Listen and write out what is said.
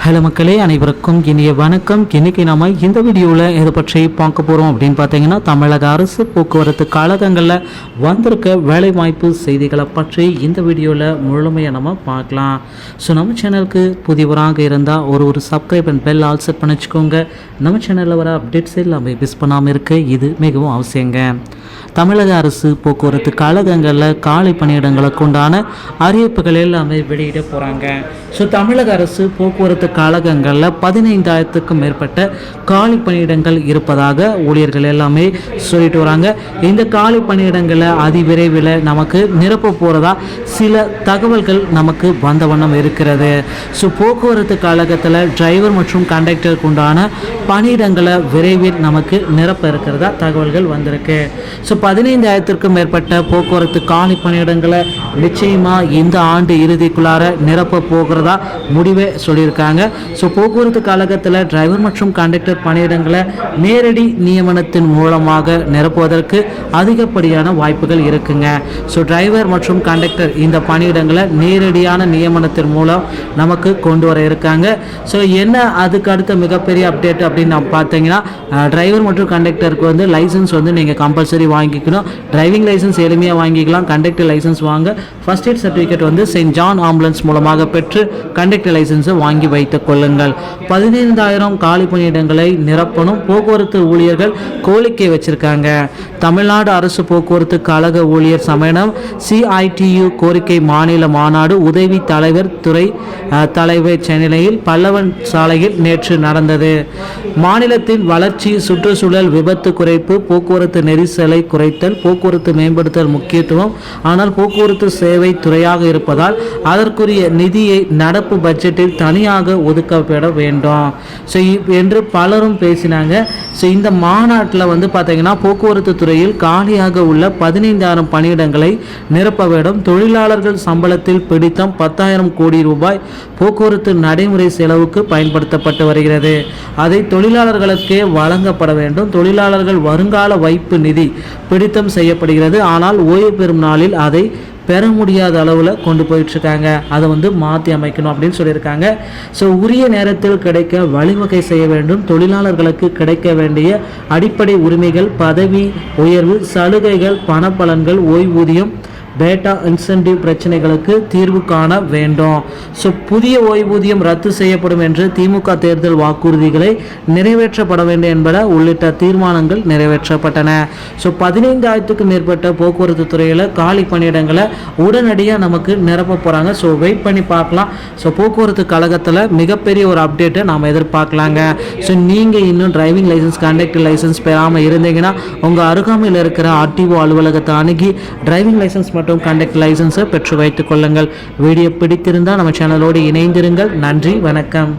Hello மக்களே, அனைவருக்கும் இனிய வணக்கம். இன்றைக்கி நம்ம இந்த வீடியோவில் எதை பற்றி பார்க்க போகிறோம் அப்படின்னு பார்த்தீங்கன்னா, தமிழக அரசு போக்குவரத்து கழகங்களில் வந்திருக்க வேலைவாய்ப்பு செய்திகளை பற்றி இந்த வீடியோவில் முழுமையாக நம்ம பார்க்கலாம். ஸோ நம்ம சேனலுக்கு புதியவராக இருந்தால் ஒரு subscribe and bell all set பண்ணி வச்சுக்கோங்க. நம்ம சேனலில் வர அப்டேட்ஸ் எல்லாமே மிஸ் பண்ணாமல் இருக்க இது மிகவும் அவசியங்க. தமிழக அரசு போக்குவரத்து கழகங்களில் காலி பணியிடங்களுக்கு உண்டான அறிவிப்புகள் எல்லாமே வெளியிட போகிறாங்க. ஸோ தமிழக அரசு போக்குவரத்து கழகங்களில் 15,000க்கும் மேற்பட்ட காலி பணியிடங்கள் இருப்பதாக ஊழியர்கள் எல்லாமே சொல்லிட்டு வராங்க. இந்த காலி பணியிடங்களை அதிவிரைவில் நமக்கு நிரப்ப போகிறதா சில தகவல்கள் நமக்கு வந்த வண்ணம் இருக்கிறது. ஸோ போக்குவரத்து கழகத்தில் டிரைவர் மற்றும் கண்டக்டருக்கு உண்டான பணியிடங்களை விரைவில் நமக்கு நிரப்ப இருக்கிறதா தகவல்கள் வந்திருக்கு. ஸோ 15,000க்கும் மேற்பட்ட போக்குவரத்து காலி பணியிடங்களை நிச்சயமாக இந்த ஆண்டு இறுதிக்குள்ளார நிரப்ப போகிறதா முடிவே சொல்லியிருக்காங்க. ஸோ போக்குவரத்து கழகத்தில் டிரைவர் மற்றும் கண்டக்டர் பணியிடங்களை நேரடி நியமனத்தின் மூலமாக நிரப்புவதற்கு அதிகப்படியான வாய்ப்புகள் இருக்குங்க. ஸோ டிரைவர் மற்றும் கண்டக்டர் இந்த பணியிடங்களை நேரடியான நியமனத்தின் மூலம் நமக்கு கொண்டு வர இருக்காங்க. ஸோ என்ன அதுக்கு அடுத்த மிகப்பெரிய அப்டேட் அப்படின்னு நம்ம பார்த்தீங்கன்னா, டிரைவர் மற்றும் கண்டக்டருக்கு லைசன்ஸ் நீங்கள் கம்பல்சரி வாங்கிக்கணும். டிரைவிங் லைசன்ஸ் எளிமையாக வாங்கிக்கலாம். கண்டக்டர் லைசன்ஸ் வாங்க first eight certificate Saint John ambulance மூலமாக பெற்று கண்டக்டர் லைசன்ஸை வாங்கி வைத்துக் கொள்ளுங்கள். 15,000 காலி பணியிடங்களை நிரப்பணும் போக்குவரத்து ஊழியர்கள் கோரிக்கை வச்சிருக்காங்க. தமிழ்நாடு அரசு போக்குவரத்து கழக ஊழியர் சம்மேளனம் CITU கோரிக்கை மாநில மாநாடு உதவி தலைவர் துறை தலைவர் சென்னையில் பல்லவன் சாலையில் நேற்று நடந்தது. மாநிலத்தின் வளர்ச்சி, சுற்றுச்சூழல், விபத்து குறைப்பு, போக்குவரத்து நெரிசலை குறைத்தல், போக்குவரத்து மேம்படுத்தல் முக்கியத்துவம். ஆனால் போக்குவரத்து சேவை துறையாக இருப்பதால் அதற்குரிய நிதியை நடப்பு பட்ஜெட்டில் தனியாக ஒதுக்கப்பட வேண்டும் என்று பலரும் பேசினாங்க. ஸோ இந்த மாநாட்டில் பார்த்தீங்கன்னா, போக்குவரத்து துறையில் காலியாக உள்ள 15,000 பணியிடங்களை நிரப்ப வேண்டும். தொழிலாளர்கள் சம்பளத்தில் பிடித்தம் 10,000 கோடி ரூபாய் போக்குவரத்து நடைமுறை செலவுக்கு பயன்படுத்தப்பட்டு வருகிறது. அதை தொழிலாளர்களுக்கே வழங்கப்பட வேண்டும். தொழிலாளர்கள் வருங்கால வைப்பு நிதி பிடித்தம் செய்யப்படுகிறது. ஆனால் ஓய்வு பெறும் நாளில் அதை பெற முடியாத அளவில் கொண்டு போயிட்டுருக்காங்க. அதை மாற்றி அமைக்கணும் அப்படின்னு சொல்லியிருக்காங்க. ஸோ உரிய நேரத்தில் கிடைக்க வழிவகை செய்ய வேண்டும். தொழிலாளர்களுக்கு கிடைக்க வேண்டிய அடிப்படை உரிமைகள், பதவி உயர்வு, சலுகைகள், பணப்பலன்கள், ஓய்வூதியம், டேட்டா இன்சென்டிவ் பிரச்சனைகளுக்கு தீர்வு காண வேண்டும். ஸோ புதிய ஓய்வூதியம் ரத்து செய்யப்படும் என்று திமுக தேர்தல் வாக்குறுதிகளை நிறைவேற்றப்பட வேண்டும் என்பன உள்ளிட்ட தீர்மானங்கள் நிறைவேற்றப்பட்டன. ஸோ 15,000க்கும் மேற்பட்ட போக்குவரத்து துறையில் காலி பணியிடங்களை உடனடியாக நமக்கு நிரப்ப போகிறாங்க. ஸோ வெயிட் பண்ணி பார்க்கலாம். ஸோ போக்குவரத்து கழகத்தில் மிகப்பெரிய ஒரு அப்டேட்டை நாம் எதிர்பார்க்கலாங்க. ஸோ நீங்கள் இன்னும் டிரைவிங் லைசன்ஸ், கண்டக்டர் லைசன்ஸ் பெறாமல் இருந்தீங்கன்னா உங்கள் அருகாமையில் இருக்கிற RTO அலுவலகத்தை அணுகி டிரைவிங் லைசன்ஸ் மற்றும் கண்டக்டர் லைசன்ஸை பெற்று வைத்துக் கொள்ளுங்கள். வீடியோ பிடித்திருந்தால் நம்ம சேனலோடு இணைந்திருங்கள். நன்றி, வணக்கம்.